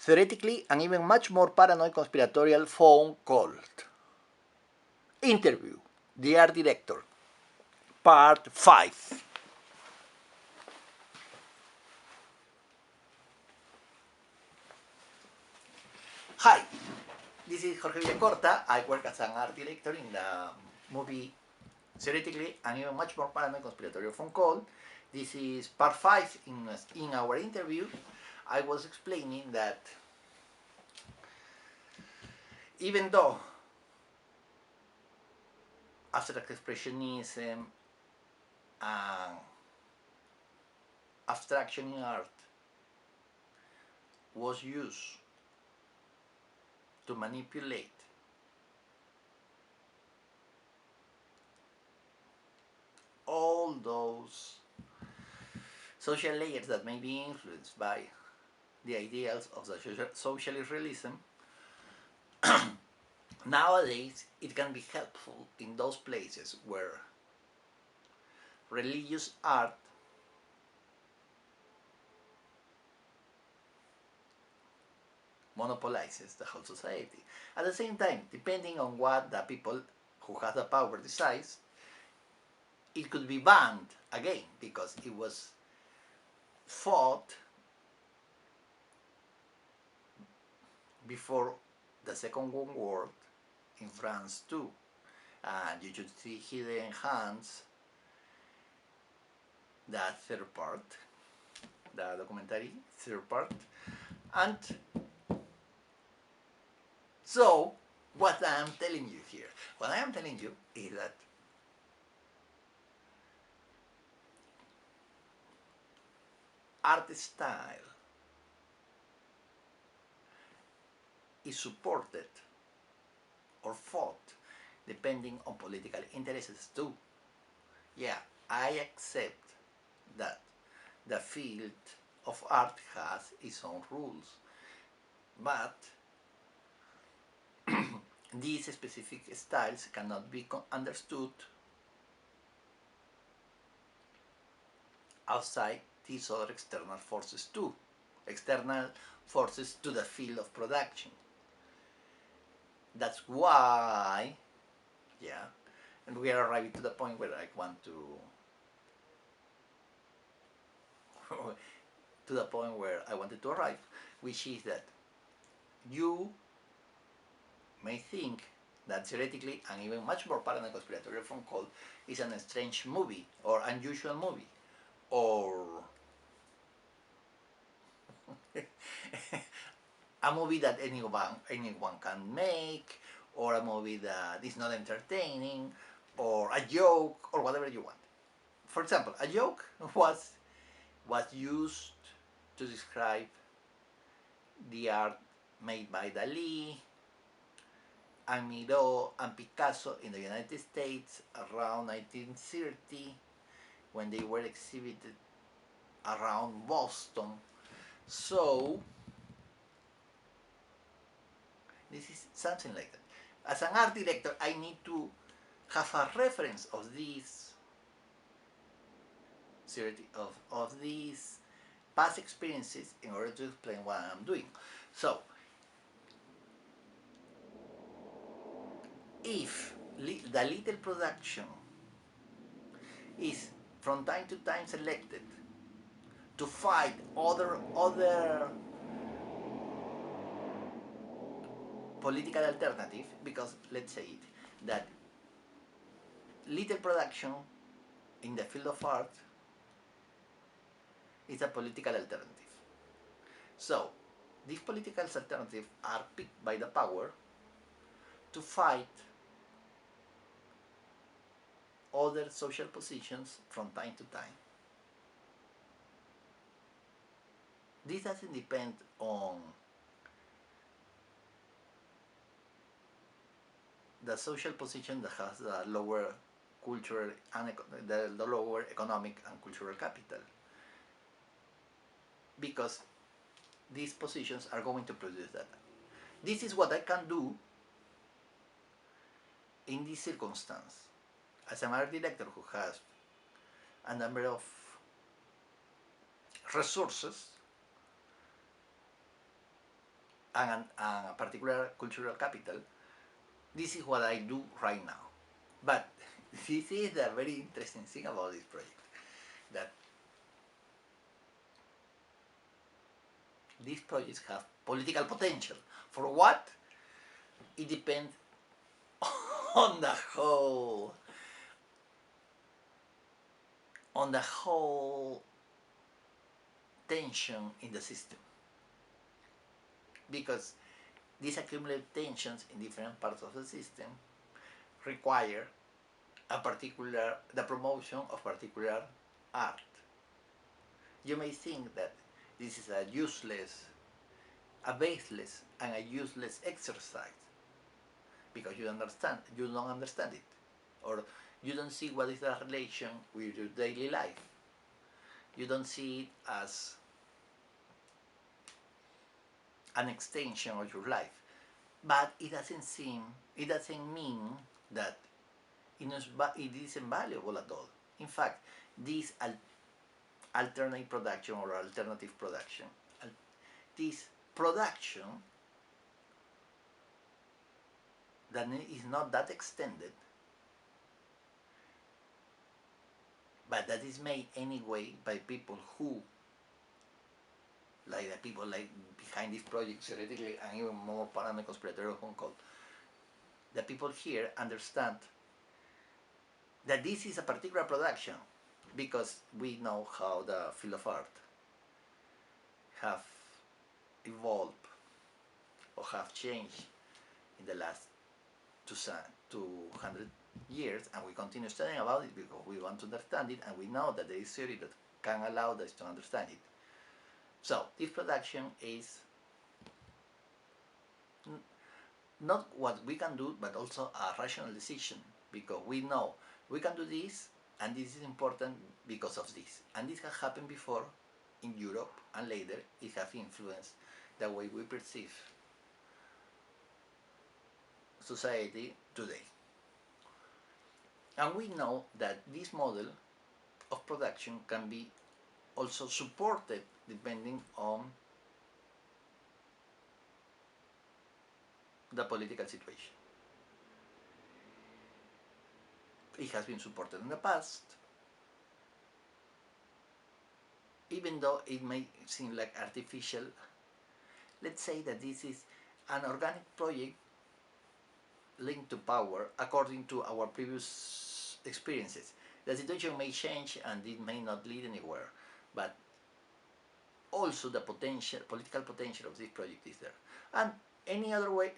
theoretically and even much more paranoid conspiratorial phone call. Interview, the art director, part 5. Hi, this is Jorge Villacorta. I work as an art director in the movie Theoretically and even much more paranoid conspiratorial phone call. This is part 5 in our interview. I was explaining that even though abstract expressionism and abstraction in art was used to manipulate all those social layers that may be influenced by the ideals of the socialist realism, nowadays it can be helpful in those places where religious art monopolizes the whole society. At the same time, depending on what the people who have the power decides, it could be banned again because it was fought before the Second World War in France too. And you should see Hidden Hands, the third part, the documentary third part. And so, what I am telling you here, what I am telling you is that art style is supported or fought depending on political interests too. Yeah, I accept that the field of art has its own rules, but these specific styles cannot be understood outside these other external forces too, external forces to the field of production. That's why, yeah, and we are arriving to the point where I want to the point where I wanted to arrive, which is that you may think that theoretically and even much more paranoid conspiratorial phone call is an strange movie or unusual movie or a movie that anyone can make, or a movie that is not entertaining, or a joke, or whatever you want. For example, a joke was used to describe the art made by Dalí and Miró and Picasso in the United States around 1930 when they were exhibited around Boston. So this is something like that. As an art director, I need to have a reference of these of these past experiences in order to explain what I'm doing. So if the little production is from time to time selected to fight other political alternative, because let's say it, that little production in the field of art is a political alternative. So these political alternatives are picked by the power to fight other social positions from time to time. This doesn't depend on the social position that has the lower cultural and the lower economic and cultural capital, because these positions are going to produce data. This is what I can do in this circumstance as an art director who has a number of resources and a particular cultural capital, this is what I do right now. But this is the very interesting thing about this project, that these projects have political potential. For what? It depends on the whole tension in the system, because these accumulated tensions in different parts of the system require the promotion of particular art. You may think that this is a baseless and a useless exercise because you don't understand it, or you don't see what is the relation with your daily life. You don't see it as an extension of your life. But it doesn't mean that it isn't valuable at all. In fact, this alternate production or alternative production, this production that is not that extended, but that is made anyway by people who, like the people like behind this project theoretically and even more paranoid conspiratorial Hong Kong, the people here understand that this is a particular production because we know how the field of art have evolved or have changed in the last 200 years, and we continue studying about it because we want to understand it, and we know that there is theory that can allow us to understand it. So this production is not what we can do, but also a rational decision, because we know we can do this, and this is important because of this. And this has happened before in Europe, and later it has influenced the way we perceive society today. And we know that this model of production can be also supported depending on the political situation. It has been supported in the past, even though it may seem like artificial. Let's say that this is an organic project linked to power according to our previous experiences. The situation may change and it may not lead anywhere, but also the political potential of this project is there. And anyway,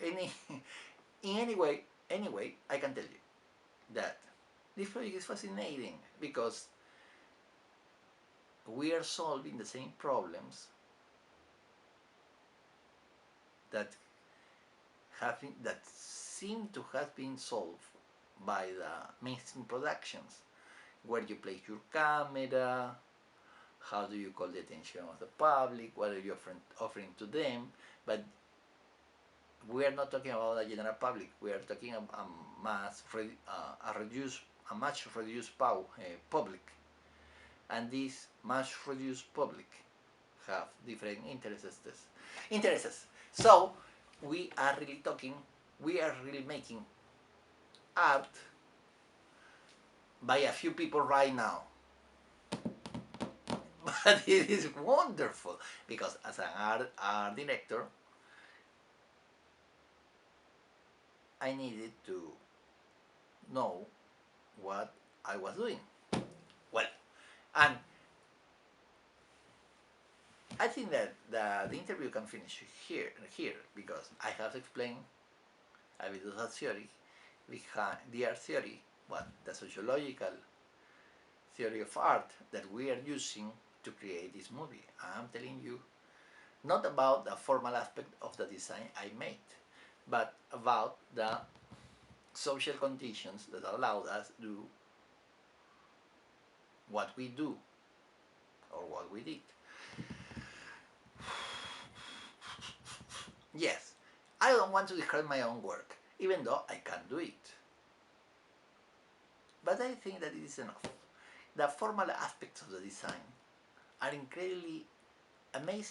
I can tell you that this project is fascinating because we are solving the same problems that seem to have been solved by the mainstream productions, where you place your camera, how do you call the attention of the public, what are you offering to them. But we are not talking about the general public, we are talking about a much reduced public, and this much reduced public have different interests. So we are really making art by a few people right now. But it is wonderful because as an art director, I needed to know what I was doing. Well, and I think that the interview can finish here because I have explained a bit of the theory behind the art theory, but the sociological theory of art that we are using to create this movie. I'm telling you not about the formal aspect of the design I made, but about the social conditions that allowed us to do what we do or what we did. Yes, I don't want to describe my own work, even though I can do it. But I think that it is enough. The formal aspects of the design are incredibly amazing.